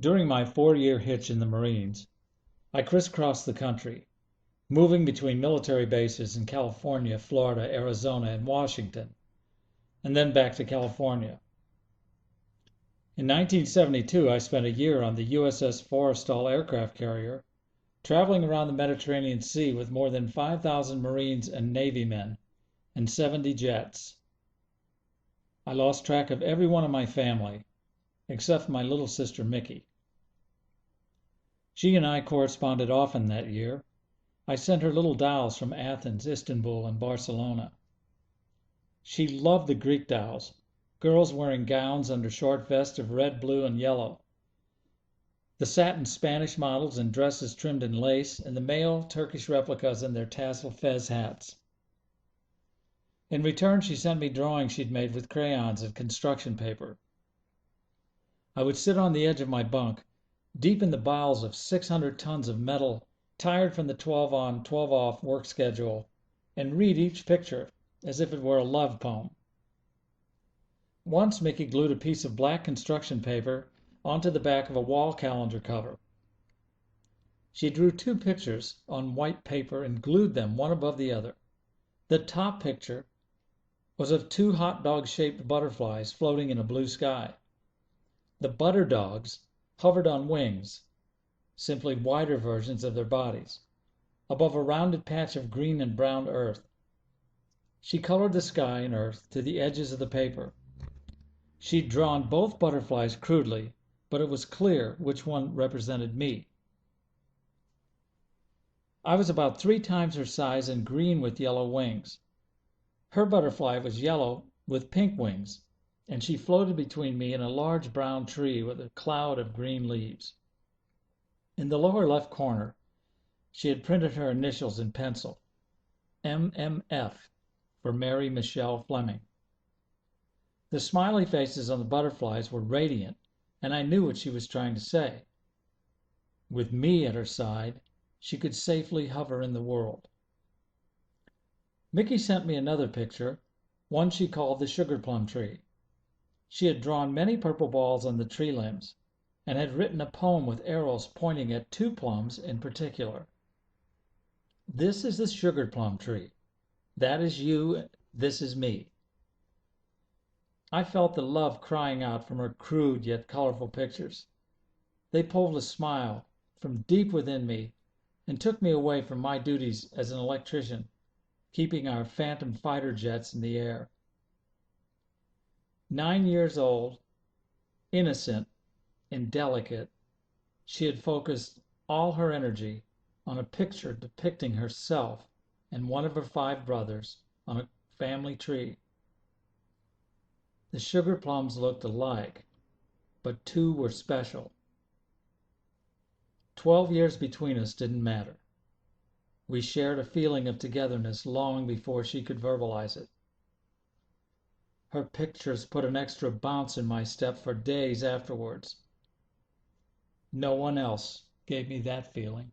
During my 4-year hitch in the Marines, I crisscrossed the country, moving between military bases in California, Florida, Arizona, and Washington, and then back to California. In 1972, I spent a year on the USS Forrestal aircraft carrier, traveling around the Mediterranean Sea with more than 5,000 Marines and Navy men and 70 jets. I lost track of every one of my family, except my little sister Mickey. She and I corresponded often that year. I sent her little dolls from Athens, Istanbul, and Barcelona. She loved the Greek dolls, girls wearing gowns under short vests of red, blue, and yellow, the satin Spanish models in dresses trimmed in lace, and the male Turkish replicas in their tassel fez hats. In return, she sent me drawings she'd made with crayons and construction paper. I would sit on the edge of my bunk, deep in the bowels of 600 tons of metal, tired from the 12-on, 12-off work schedule, and read each picture as if it were a love poem. Once Mickey glued a piece of black construction paper onto the back of a wall calendar cover. She drew 2 pictures on white paper and glued them one above the other. The top picture was of 2 hot dog-shaped butterflies floating in a blue sky. The butter dogs hovered on wings, simply wider versions of their bodies, above a rounded patch of green and brown earth. She colored the sky and earth to the edges of the paper. She'd drawn both butterflies crudely, but it was clear which one represented me. I was about 3 times her size and green with yellow wings. Her butterfly was yellow with pink wings, and she floated between me and a large brown tree with a cloud of green leaves. In the lower left corner, she had printed her initials in pencil, MMF, for Mary Michelle Fleming. The smiley faces on the butterflies were radiant, and I knew what she was trying to say. With me at her side, she could safely hover in the world. Mickey sent me another picture, one she called the sugar plum tree. She had drawn many purple balls on the tree limbs and had written a poem with arrows pointing at 2 plums in particular. This is the sugar plum tree. That is you. This is me. I felt the love crying out from her crude yet colorful pictures. They pulled a smile from deep within me and took me away from my duties as an electrician, keeping our Phantom fighter jets in the air. 9 years old, innocent, and delicate, she had focused all her energy on a picture depicting herself and one of her 5 brothers on a family tree. The sugar plums looked alike, but 2 were special. 12 years between us didn't matter. We shared a feeling of togetherness long before she could verbalize it. Her pictures put an extra bounce in my step for days afterwards. No one else gave me that feeling.